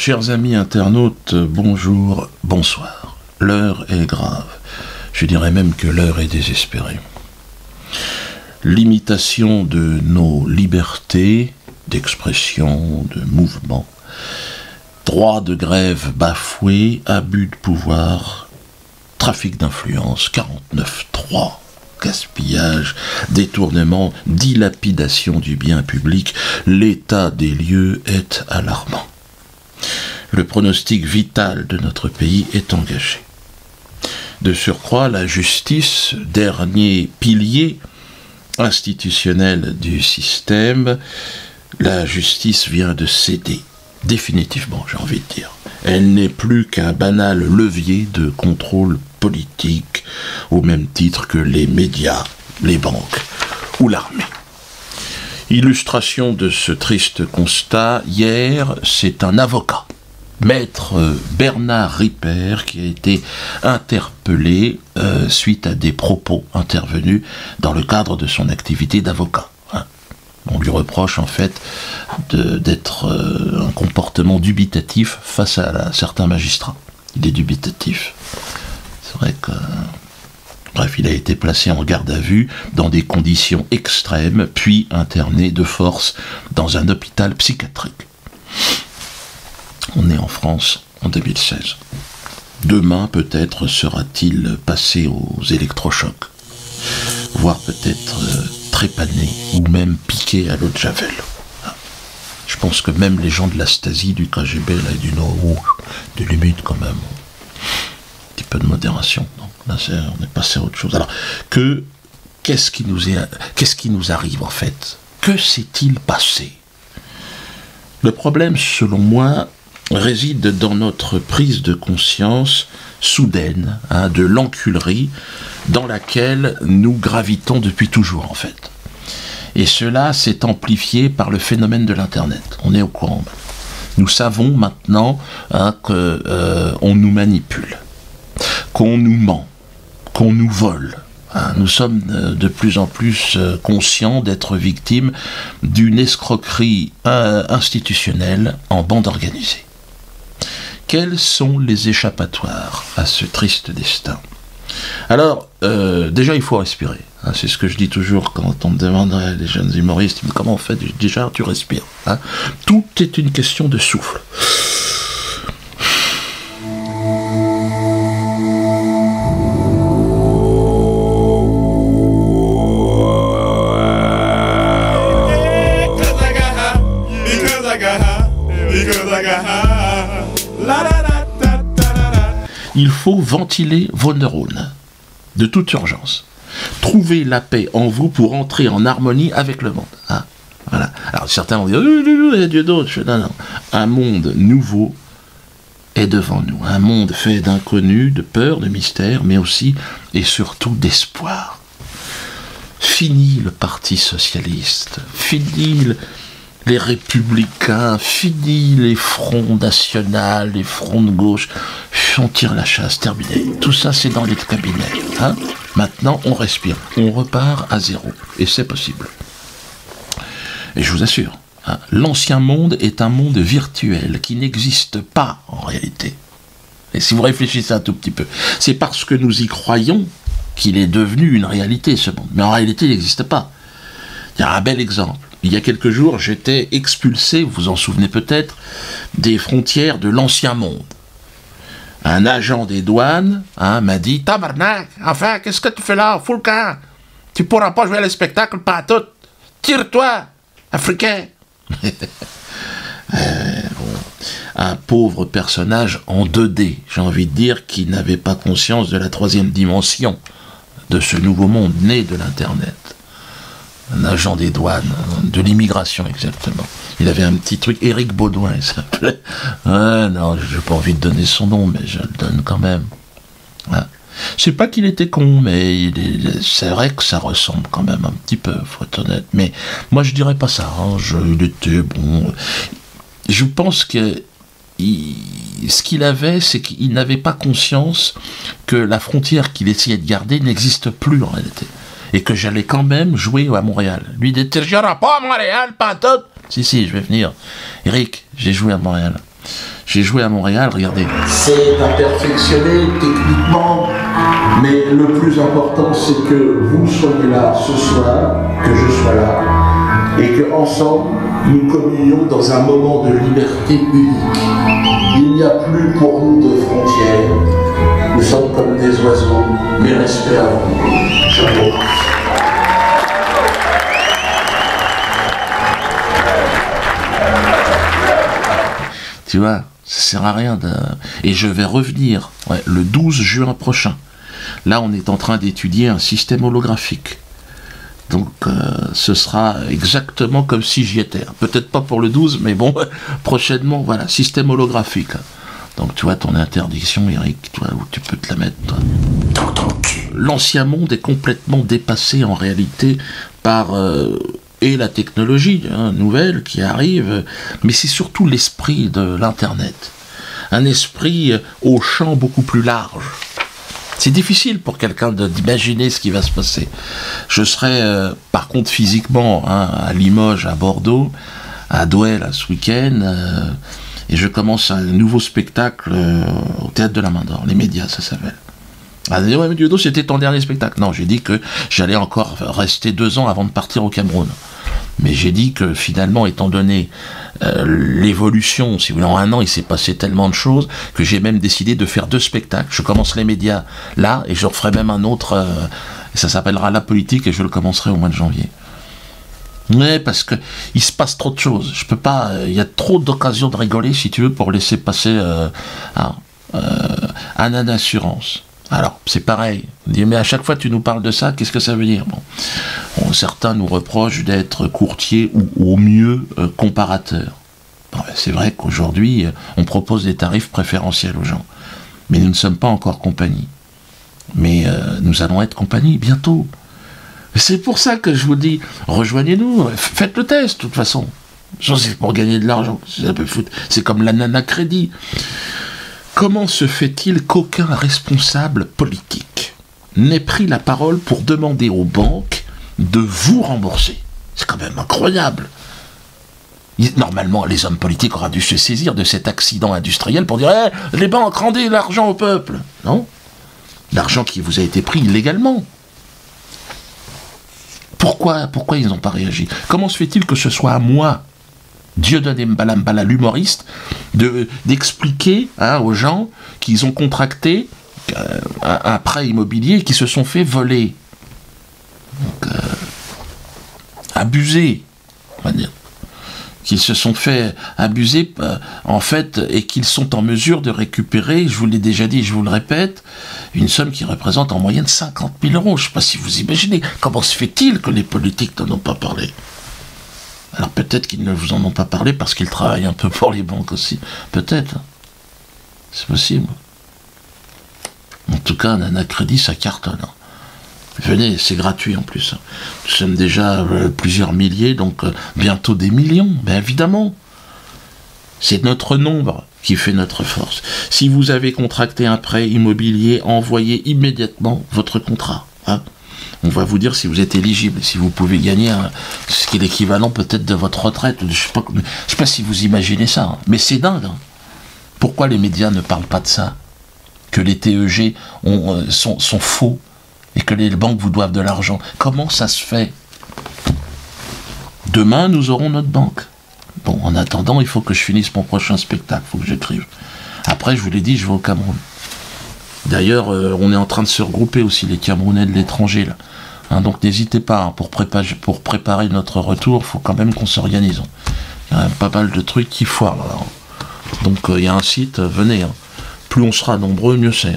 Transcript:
Chers amis internautes, bonjour, bonsoir. L'heure est grave. Je dirais même que l'heure est désespérée. L'imitation de nos libertés d'expression, de mouvement, droit de grève bafoué, abus de pouvoir, trafic d'influence, 49.3, gaspillage, détournement, dilapidation du bien public, l'état des lieux est alarmant. Le pronostic vital de notre pays est engagé. De surcroît, la justice, dernier pilier institutionnel du système, la justice vient de céder, définitivement, j'ai envie de dire. Elle n'est plus qu'un banal levier de contrôle politique, au même titre que les médias, les banques ou l'armée. Illustration de ce triste constat, hier, c'est un avocat, maître Bernard Ripper, qui a été interpellé suite à des propos intervenus dans le cadre de son activité d'avocat. On lui reproche en fait d'être un comportement dubitatif face à certains magistrats. Il est dubitatif. C'est vrai que... Bref, il a été placé en garde à vue dans des conditions extrêmes, puis interné de force dans un hôpital psychiatrique. On est en France en 2016. Demain, peut-être, sera-t-il passé aux électrochocs, voire peut-être trépané, ou même piqué à l'eau de Javel. Je pense que même les gens de la Stasi, du KGB, là, et du Nord, de limite quand même, un petit peu de modération. Donc là, on est passé à autre chose. Alors, qu'est-ce qui nous arrive en fait? Que s'est-il passé? Le problème, selon moi, réside dans notre prise de conscience soudaine de l'enculerie dans laquelle nous gravitons depuis toujours, en fait. Et cela s'est amplifié par le phénomène de l'Internet. On est au courant. Nous savons maintenant qu'on nous manipule, qu'on nous ment, qu'on nous vole. Nous sommes de plus en plus conscients d'être victimes d'une escroquerie institutionnelle en bande organisée. Quels sont les échappatoires à ce triste destin? Alors, déjà, il faut respirer. C'est ce que je dis toujours quand on me demande, les jeunes humoristes, comment on fait? Déjà, tu respires. Tout est une question de souffle. Il faut ventiler vos neurones, de toute urgence. Trouvez la paix en vous pour entrer en harmonie avec le monde. Voilà. Alors certains vont dire, il y a Dieu d'autre. Non. Un monde nouveau est devant nous. Un monde fait d'inconnus, de peur, de mystère, mais aussi et surtout d'espoir. Fini le Parti socialiste, fini les républicains, fini les fronts nationaux, les fronts de gauche, on tire la chasse, terminé. Tout ça, c'est dans les cabinets. Maintenant, on respire, on repart à zéro, et c'est possible. Et je vous assure, l'ancien monde est un monde virtuel qui n'existe pas en réalité. Et si vous réfléchissez un tout petit peu, c'est parce que nous y croyons qu'il est devenu une réalité, ce monde. Mais en réalité, il n'existe pas. Il y a un bel exemple. Il y a quelques jours, j'étais expulsé, vous vous en souvenez peut-être, des frontières de l'ancien monde. Un agent des douanes m'a dit « Tabarnak, enfin, qu'est-ce que tu fais là? Fous le camp! Tu pourras pas jouer à le spectacle, pas à tout! Tire-toi, Africain! » Un pauvre personnage en 2D, j'ai envie de dire, qui n'avait pas conscience de la troisième dimension de ce nouveau monde né de l'Internet. Un agent des douanes, de l'immigration exactement. Il avait un petit truc, Éric Baudouin, il s'appelait. Non, j'ai pas envie de donner son nom, mais je le donne quand même. Je sais pas qu'il était con, mais c'est vrai que ça ressemble quand même un petit peu, faut être honnête. Mais moi, je dirais pas ça. Il était bon. Je pense que ce qu'il avait, c'est qu'il n'avait pas conscience que la frontière qu'il essayait de garder n'existe plus en réalité. Et que j'allais quand même jouer à Montréal. Lui, il était, j'irai pas à Montréal, pas tout. Si, je vais venir. Eric, j'ai joué à Montréal. J'ai joué à Montréal, regardez. C'est imperfectionné techniquement, mais le plus important, c'est que vous soyez là ce soir, que je sois là, et que ensemble nous communions dans un moment de liberté unique. Il n'y a plus pour nous de frontières. Nous sommes comme des oiseaux, mais respect à vous. Chapeau. Tu vois, ça sert à rien de... Et je vais revenir le 12 juin prochain. Là, on est en train d'étudier un système holographique. Donc, ce sera exactement comme si j'y étais. Peut-être pas pour le 12, mais bon, prochainement, voilà, système holographique. Donc, tu vois, ton interdiction, Eric, toi, où tu peux te la mettre, toi. L'ancien monde est complètement dépassé, en réalité, par... et la technologie nouvelle qui arrive, mais c'est surtout l'esprit de l'Internet. Un esprit au champ beaucoup plus large. C'est difficile pour quelqu'un d'imaginer ce qui va se passer. Je serai, par contre, physiquement, à Limoges, à Bordeaux, à Douai, là, ce week-end, et je commence un nouveau spectacle au Théâtre de la Main d'Or, les médias, ça s'appelle. Ah, ouais, Dieudo, c'était ton dernier spectacle. Non, j'ai dit que j'allais encore rester 2 ans avant de partir au Cameroun. Mais j'ai dit que finalement, étant donné l'évolution, si vous voulez, en 1 an, il s'est passé tellement de choses que j'ai même décidé de faire 2 spectacles. Je commence les médias là, et je referai même un autre, ça s'appellera La Politique, et je le commencerai au mois de janvier. Ouais, parce que il se passe trop de choses. Je peux pas, il y a trop d'occasions de rigoler, si tu veux, pour laisser passer Annan Assurance. Alors, c'est pareil. On dit, mais à chaque fois tu nous parles de ça, qu'est-ce que ça veut dire? Bon, certains nous reprochent d'être courtiers ou au mieux comparateurs. Bon, c'est vrai qu'aujourd'hui, on propose des tarifs préférentiels aux gens. Mais nous ne sommes pas encore compagnie. Mais nous allons être compagnie bientôt. C'est pour ça que je vous dis, rejoignez-nous, faites le test, de toute façon. C'est pour gagner de l'argent. C'est comme la nana crédit. Comment se fait-il qu'aucun responsable politique n'ait pris la parole pour demander aux banques de vous rembourser? C'est quand même incroyable. Normalement, les hommes politiques auraient dû se saisir de cet accident industriel pour dire hey, les banques, rendez l'argent au peuple. Non? L'argent qui vous a été pris illégalement. Pourquoi ils n'ont pas réagi? Comment se fait-il que ce soit à moi, Dieudonné Mbala Mbala, l'humoriste, d'expliquer aux gens qu'ils ont contracté un prêt immobilier et qui se sont fait voler. Donc, abuser, on va dire. Qu'ils se sont fait abuser, en fait, et qu'ils sont en mesure de récupérer, je vous l'ai déjà dit, je vous le répète, une somme qui représente en moyenne 50 000 euros. Je ne sais pas si vous imaginez. Comment se fait-il que les politiques n'en ont pas parlé? Alors peut-être qu'ils ne vous en ont pas parlé parce qu'ils travaillent un peu pour les banques aussi. Peut-être. C'est possible. En tout cas, Nana Crédit, ça cartonne. Venez, c'est gratuit en plus. Nous sommes déjà plusieurs milliers, donc bientôt des millions, bien évidemment. C'est notre nombre qui fait notre force. Si vous avez contracté un prêt immobilier, envoyez immédiatement votre contrat. On va vous dire si vous êtes éligible, si vous pouvez gagner ce qui est l'équivalent peut-être de votre retraite. Je sais pas si vous imaginez ça, mais c'est dingue. Pourquoi les médias ne parlent pas de ça? Que les TEG sont faux et que les banques vous doivent de l'argent. Comment ça se fait? Demain, nous aurons notre banque. Bon, en attendant, il faut que je finisse mon prochain spectacle, il faut que j'écrive. Après, je vous l'ai dit, je vais au Cameroun. D'ailleurs, on est en train de se regrouper aussi, les Camerounais de l'étranger, là. Donc n'hésitez pas, pour préparer notre retour, il faut quand même qu'on s'organise. Il y a pas mal de trucs qui foirent. Là. Donc il y a un site, venez. Plus on sera nombreux, mieux c'est.